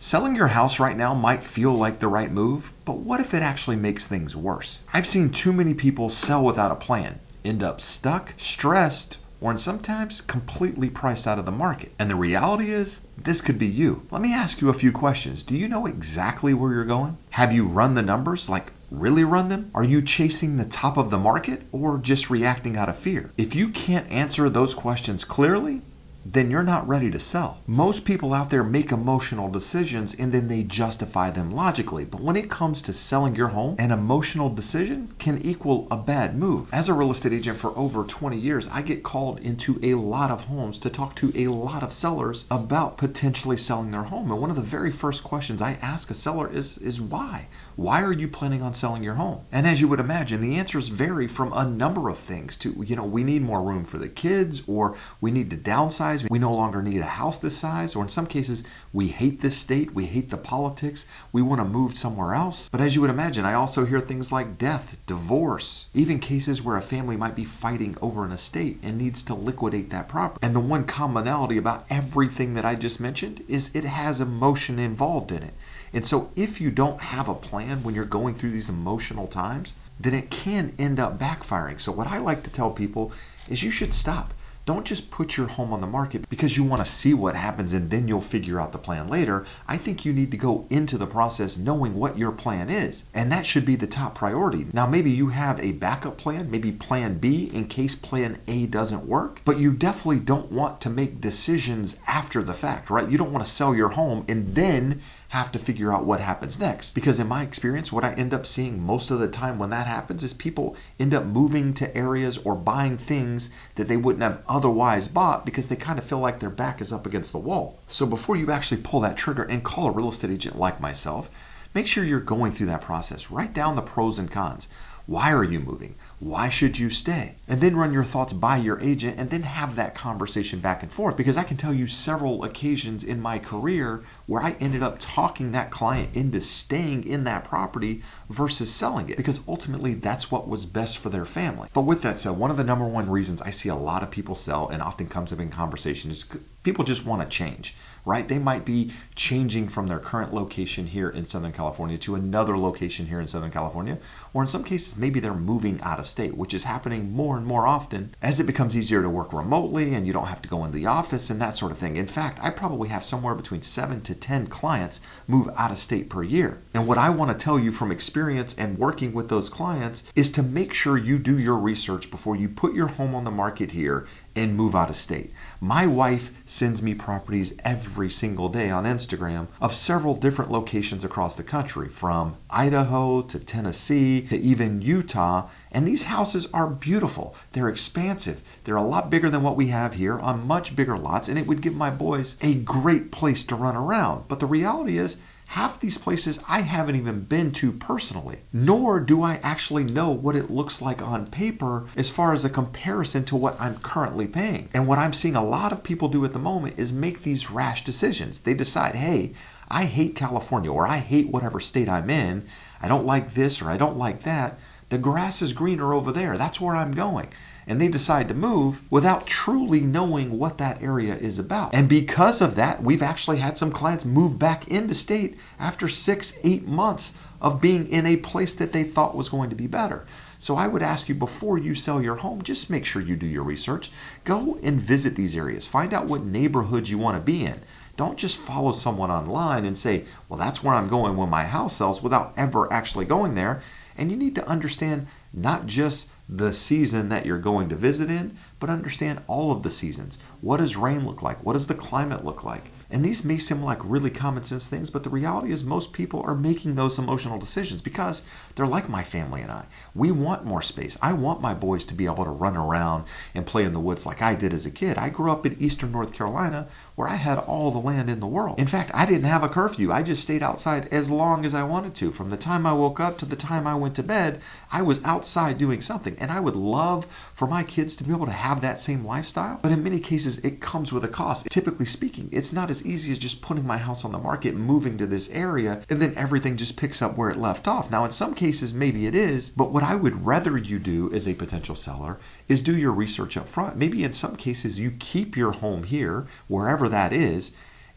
Selling your house right now might feel like the right move, but what if it actually makes things worse? I've seen too many people sell without a plan, end up stuck, stressed, or sometimes completely priced out of the market. And the reality is, this could be you. Let me ask you a few questions. Do you know exactly where you're going? Have you run the numbers? Like, really run them? Are you chasing the top of the market or just reacting out of fear? If you can't answer those questions clearly, then you're not ready to sell. Most people out there make emotional decisions and then they justify them logically. But when it comes to selling your home, an emotional decision can equal a bad move. As a real estate agent for over 20 years, I get called into a lot of homes to talk to a lot of sellers about potentially selling their home. And one of the very first questions I ask a seller is why? Why are you planning on selling your home? And as you would imagine, the answers vary from a number of things to, we need more room for the kids, or we need to downsize. We no longer need a house this size, or in some cases, we hate this state, we hate the politics, we want to move somewhere else. But as you would imagine, I also hear things like death, divorce, even cases where a family might be fighting over an estate and needs to liquidate that property. And the one commonality about everything that I just mentioned is it has emotion involved in it. And so if you don't have a plan when you're going through these emotional times, then it can end up backfiring. So what I like to tell people is you should stop. Don't just put your home on the market because you want to see what happens and then you'll figure out the plan later. I think you need to go into the process knowing what your plan is. And that should be the top priority. Now, maybe you have a backup plan, maybe plan B in case plan A doesn't work, but you definitely don't want to make decisions after the fact, right? You don't want to sell your home and then have to figure out what happens next. Because in my experience, what I end up seeing most of the time when that happens is people end up moving to areas or buying things that they wouldn't have otherwise bought because they kind of feel like their back is up against the wall. So before you actually pull that trigger and call a real estate agent like myself, make sure you're going through that process. Write down the pros and cons. Why are you moving? Why should you stay? And then run your thoughts by your agent and then have that conversation back and forth. Because I can tell you several occasions in my career where I ended up talking that client into staying in that property versus selling it. Because ultimately that's what was best for their family. But with that said, one of the number one reasons I see a lot of people sell and often comes up in conversation is people just want to change, right? They might be changing from their current location here in Southern California to another location here in Southern California. Or in some cases, maybe they're moving out of state, which is happening more and more often as it becomes easier to work remotely and you don't have to go into the office and that sort of thing. In fact, I probably have somewhere between 7 to 10 clients move out of state per year. And what I want to tell you from experience and working with those clients is to make sure you do your research before you put your home on the market here and move out of state. My wife sends me properties every single day on Instagram of several different locations across the country, from Idaho to Tennessee to even Utah. And these houses are beautiful. They're expansive. They're a lot bigger than what we have here on much bigger lots, and it would give my boys a great place to run around. But the reality is, half these places I haven't even been to personally, nor do I actually know what it looks like on paper as far as a comparison to what I'm currently paying. And what I'm seeing a lot of people do at the moment is make these rash decisions. They decide, hey, I hate California, or I hate whatever state I'm in. I don't like this or I don't like that. The grass is greener over there. That's where I'm going. And they decide to move without truly knowing what that area is about. And because of that, we've actually had some clients move back into state after 6-8 months of being in a place that they thought was going to be better. So I would ask you, before you sell your home, just make sure you do your research. Go and visit these areas. Find out what neighborhoods you want to be in. Don't just follow someone online and say, well, that's where I'm going when my house sells, without ever actually going there. And you need to understand not just the season that you're going to visit in, but understand all of the seasons. What does rain look like? What does the climate look like? And these may seem like really common sense things, but the reality is most people are making those emotional decisions because they're like my family and I. We want more space. I want my boys to be able to run around and play in the woods like I did as a kid. I grew up in eastern North Carolina where I had all the land in the world. In fact, I didn't have a curfew. I just stayed outside as long as I wanted to. From the time I woke up to the time I went to bed, I was outside doing something. And I would love for my kids to be able to have that same lifestyle. But in many cases, it comes with a cost. Typically speaking, it's not as easy as just putting my house on the market, moving to this area, and then everything just picks up where it left off. Now, in some cases, maybe it is, but what I would rather you do as a potential seller is do your research up front. Maybe in some cases, you keep your home here, wherever that is,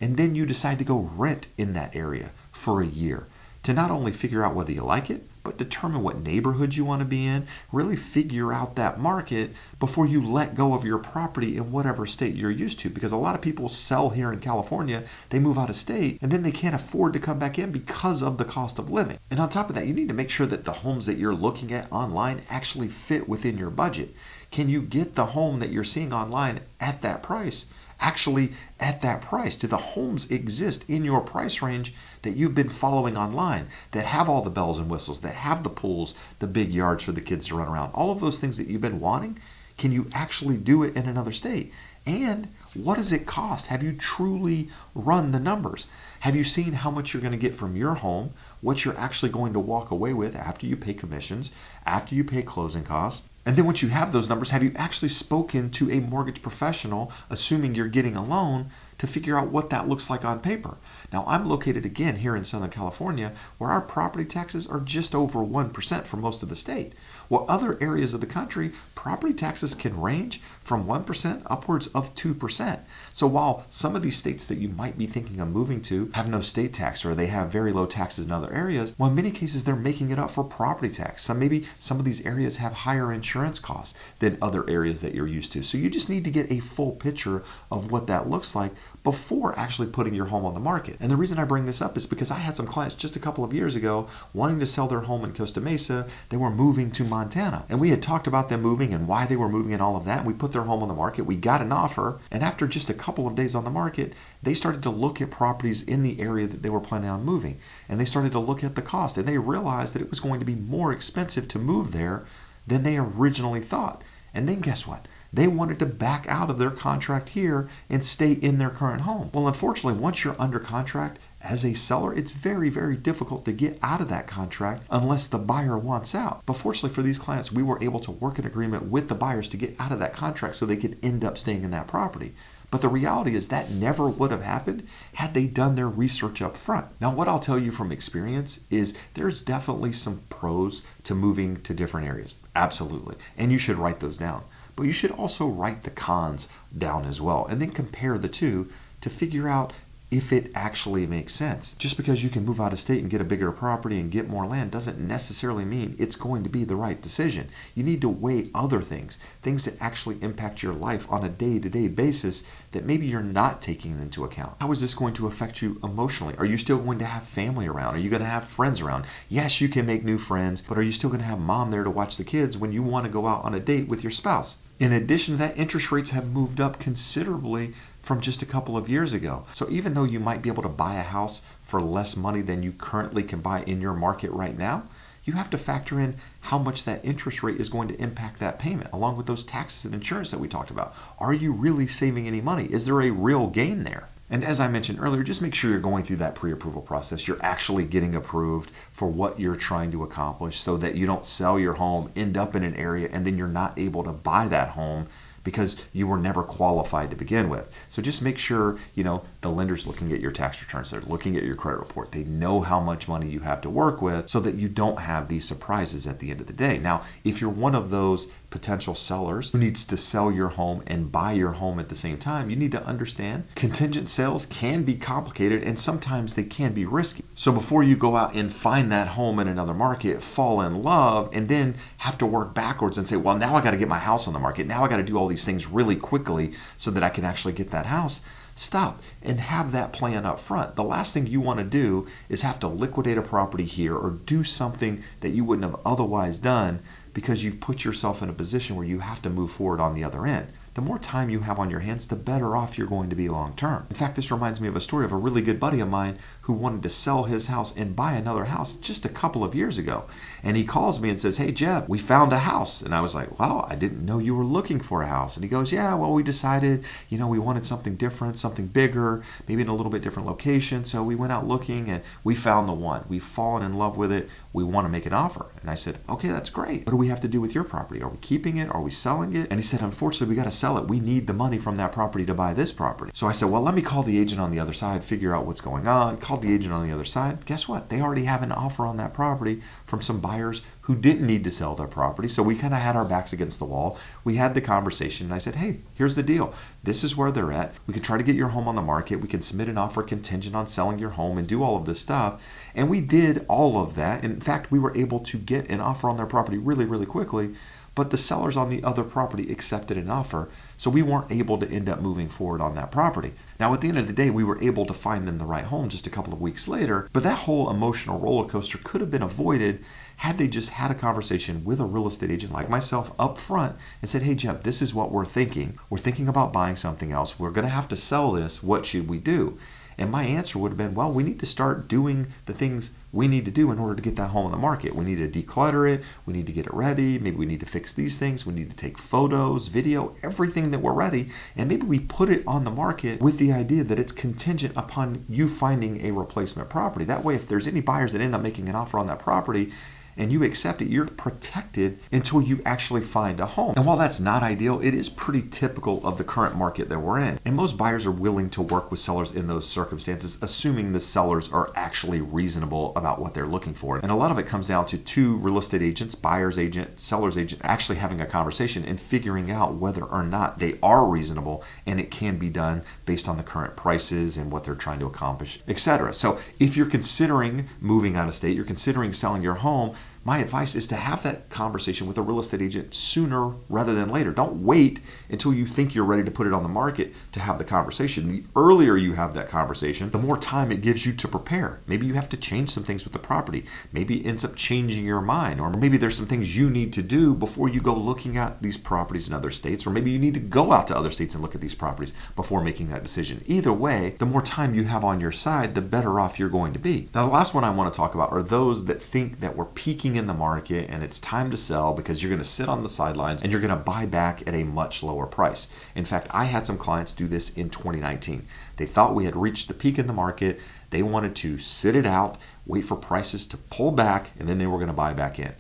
and then you decide to go rent in that area for a year to not only figure out whether you like it, but determine what neighborhood you want to be in, really figure out that market before you let go of your property in whatever state you're used to. Because a lot of people sell here in California, they move out of state, and then they can't afford to come back in because of the cost of living. And on top of that, you need to make sure that the homes that you're looking at online actually fit within your budget. Can you get the home that you're seeing online at that price? Actually at that price? Do the homes exist in your price range that you've been following online, that have all the bells and whistles, that have the pools, the big yards for the kids to run around, all of those things that you've been wanting? Can you actually do it in another state? And what does it cost? Have you truly run the numbers? Have you seen how much you're going to get from your home, what you're actually going to walk away with after you pay commissions, after you pay closing costs? And then once you have those numbers, have you actually spoken to a mortgage professional, assuming you're getting a loan, to figure out what that looks like on paper? Now, I'm located again here in Southern California, where our property taxes are just over 1% for most of the state. While other areas of the country, property taxes can range from 1% upwards of 2%. So while some of these states that you might be thinking of moving to have no state tax, or they have very low taxes in other areas, well, in many cases they're making it up for property tax. Maybe some of these areas have higher insurance costs than other areas that you're used to. So you just need to get a full picture of what that looks like before actually putting your home on the market. And the reason I bring this up is because I had some clients just a couple of years ago wanting to sell their home in Costa Mesa. They were moving to Montana. And we had talked about them moving and why they were moving and all of that. And we put their home on the market. We got an offer. And after just a couple of days on the market, they started to look at properties in the area that they were planning on moving. And they started to look at the cost. And they realized that it was going to be more expensive to move there than they originally thought. And then guess what? They wanted to back out of their contract here and stay in their current home. Well, unfortunately, once you're under contract as a seller, it's very, very difficult to get out of that contract unless the buyer wants out. But fortunately for these clients, we were able to work an agreement with the buyers to get out of that contract so they could end up staying in that property. But the reality is that never would have happened had they done their research up front. Now, what I'll tell you from experience is there's definitely some pros to moving to different areas. Absolutely. And you should write those down. But you should also write the cons down as well, and then compare the two to figure out if it actually makes sense. Just because you can move out of state and get a bigger property and get more land doesn't necessarily mean it's going to be the right decision. You need to weigh other things that actually impact your life on a day-to-day basis that maybe you're not taking into account. How is this going to affect you emotionally? Are you still going to have family around? Are you going to have friends around? Yes, you can make new friends, but are you still going to have mom there to watch the kids when you want to go out on a date with your spouse? In addition to that, interest rates have moved up considerably from just a couple of years ago. So even though you might be able to buy a house for less money than you currently can buy in your market right now, you have to factor in how much that interest rate is going to impact that payment, along with those taxes and insurance that we talked about. Are you really saving any money? Is there a real gain there? And as I mentioned earlier, just make sure you're going through that pre-approval process. You're actually getting approved for what you're trying to accomplish so that you don't sell your home, end up in an area, and then you're not able to buy that home because you were never qualified to begin with. So just make sure, the lender's looking at your tax returns, they're looking at your credit report, they know how much money you have to work with so that you don't have these surprises at the end of the day. Now, if you're one of those potential sellers who needs to sell your home and buy your home at the same time, you need to understand contingent sales can be complicated and sometimes they can be risky. So before you go out and find that home in another market, fall in love, and then have to work backwards and say, well, now I got to get my house on the market. Now I got to do all these things really quickly so that I can actually get that house. Stop and have that plan up front. The last thing you want to do is have to liquidate a property here or do something that you wouldn't have otherwise done because you've put yourself in a position where you have to move forward on the other end. The more time you have on your hands, the better off you're going to be long term. In fact, this reminds me of a story of a really good buddy of mine who wanted to sell his house and buy another house just a couple of years ago. And he calls me and says, hey, Jeb, we found a house. And I was like, wow, I didn't know you were looking for a house. And he goes, yeah, well, we decided, we wanted something different, something bigger, maybe in a little bit different location. So we went out looking and we found the one. We've fallen in love with it. We want to make an offer. And I said, okay, that's great. What do we have to do with your property? Are we keeping it? Are we selling it? And he said, unfortunately, we got to sell it. We need the money from that property to buy this property. So I said, well, let me call the agent on the other side, figure out what's going on, call called the agent on the other side. Guess what? They already have an offer on that property from some buyers who didn't need to sell their property. So we kind of had our backs against the wall. We had the conversation, and I said, hey, here's the deal. This is where they're at. We could try to get your home on the market. We can submit an offer contingent on selling your home and do all of this stuff. And we did all of that. In fact, we were able to get an offer on their property really, really quickly. But the sellers on the other property accepted an offer, so we weren't able to end up moving forward on that property. Now, at the end of the day, we were able to find them the right home just a couple of weeks later, but that whole emotional roller coaster could have been avoided had they just had a conversation with a real estate agent like myself up front and said, hey, Jeb, this is what we're thinking. We're thinking about buying something else. We're going to have to sell this. What should we do? And my answer would have been, well, we need to start doing the things we need to do in order to get that home on the market. We need to declutter it. We need to get it ready. Maybe we need to fix these things. We need to take photos, video, everything that we're ready. And maybe we put it on the market with the idea that it's contingent upon you finding a replacement property. That way, if there's any buyers that end up making an offer on that property, and you accept it, you're protected until you actually find a home. And while that's not ideal, it is pretty typical of the current market that we're in. And most buyers are willing to work with sellers in those circumstances, assuming the sellers are actually reasonable about what they're looking for. And a lot of it comes down to two real estate agents, buyer's agent, seller's agent, actually having a conversation and figuring out whether or not they are reasonable and it can be done based on the current prices and what they're trying to accomplish, etc. So if you're considering moving out of state, you're considering selling your home, my advice is to have that conversation with a real estate agent sooner rather than later. Don't wait until you think you're ready to put it on the market to have the conversation. The earlier you have that conversation, the more time it gives you to prepare. Maybe you have to change some things with the property. Maybe it ends up changing your mind, or maybe there's some things you need to do before you go looking at these properties in other states, or maybe you need to go out to other states and look at these properties before making that decision. Either way, the more time you have on your side, the better off you're going to be. Now, the last one I want to talk about are those that think that we're peaking in the market and it's time to sell because you're going to sit on the sidelines and you're going to buy back at a much lower price. In fact, I had some clients do this in 2019. They thought we had reached the peak in the market. They wanted to sit it out, wait for prices to pull back, and then they were going to buy back in.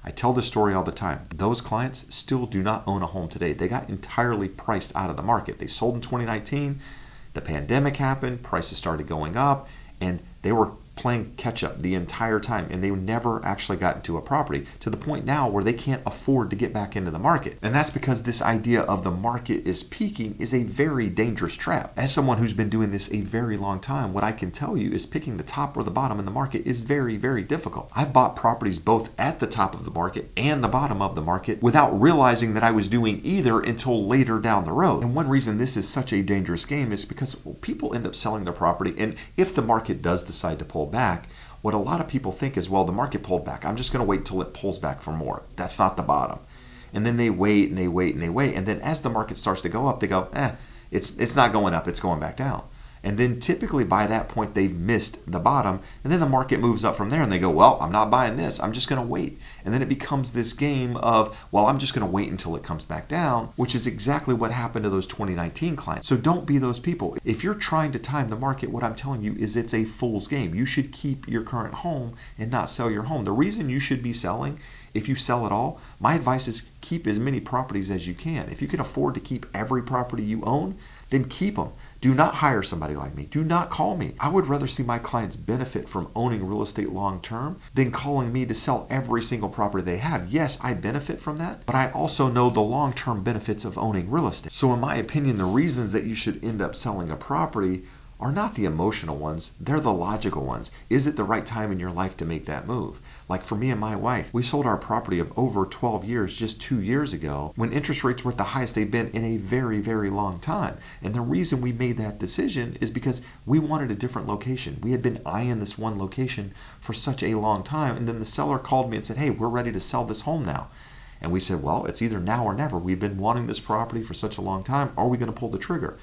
I tell this story all the time. Those clients still do not own a home today. They got entirely priced out of the market. They sold in 2019. The pandemic happened. Prices started going up, and they were playing catch up the entire time, and they never actually got into a property, to the point now where they can't afford to get back into the market. And that's because this idea of the market is peaking is a very dangerous trap. As someone who's been doing this a very long time, what I can tell you is picking the top or the bottom in the market is very, very difficult. I've bought properties both at the top of the market and the bottom of the market without realizing that I was doing either until later down the road. And one reason this is such a dangerous game is because people end up selling their property, and if the market does decide to pull back, what a lot of people think is, well, the market pulled back. I'm just going to wait till it pulls back for more. That's not the bottom. And then they wait and they wait and they wait. And then as the market starts to go up, they go, it's not going up, it's going back down. And then typically by that point, they've missed the bottom. And then the market moves up from there and they go, well, I'm not buying this. I'm just going to wait. And then it becomes this game of, well, I'm just going to wait until it comes back down, which is exactly what happened to those 2019 clients. So don't be those people. If you're trying to time the market, what I'm telling you is it's a fool's game. You should keep your current home and not sell your home. The reason you should be selling, if you sell at all, my advice is keep as many properties as you can. If you can afford to keep every property you own, then keep them. Do not hire somebody like me. Do not call me. I would rather see my clients benefit from owning real estate long term than calling me to sell every single property they have. Yes, I benefit from that, but I also know the long-term benefits of owning real estate. So in my opinion, the reasons that you should end up selling a property are not the emotional ones, they're the logical ones. Is it the right time in your life to make that move? Like for me and my wife, we sold our property of over 12 years just 2 years ago when interest rates were at the highest they've been in a very, very long time. And the reason we made that decision is because we wanted a different location. We had been eyeing this one location for such a long time, and then the seller called me and said, hey, we're ready to sell this home now. And we said, well, it's either now or never. We've been wanting this property for such a long time. Are we going to pull the trigger?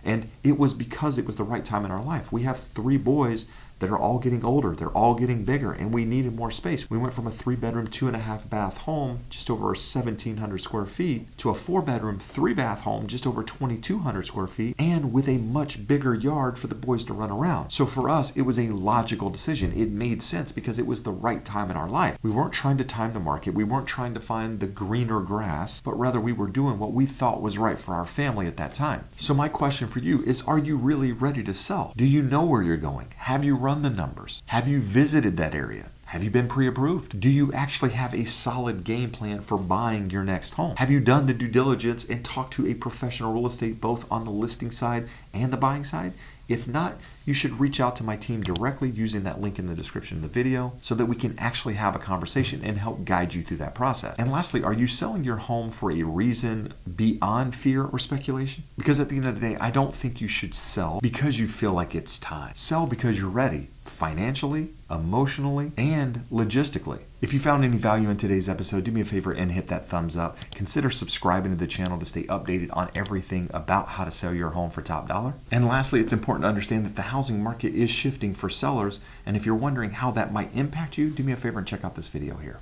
And it was because it was the right time in our life. We have 3 boys that are all getting older. They're all getting bigger, and we needed more space. We went from a 3-bedroom, 2.5-bath home, just over 1,700 square feet, to a 4-bedroom, 3-bath home, just over 2,200 square feet, and with a much bigger yard for the boys to run around. So for us, it was a logical decision. It made sense because it was the right time in our life. We weren't trying to time the market. We weren't trying to find the greener grass, but rather we were doing what we thought was right for our family at that time. So my question for you is, are you really ready to sell? Do you know where you're going? Have you run the numbers? Have you visited that area? Have you been pre-approved? Do you actually have a solid game plan for buying your next home? Have you done the due diligence and talked to a professional real estate both on the listing side and the buying side? If not, you should reach out to my team directly using that link in the description of the video so that we can actually have a conversation and help guide you through that process. And lastly, are you selling your home for a reason beyond fear or speculation? Because at the end of the day, I don't think you should sell because you feel like it's time. Sell because you're ready, financially, emotionally, and logistically. If you found any value in today's episode, do me a favor and hit that thumbs up. Consider subscribing to the channel to stay updated on everything about how to sell your home for top dollar. And lastly, it's important to understand that the housing market is shifting for sellers. And if you're wondering how that might impact you, do me a favor and check out this video here.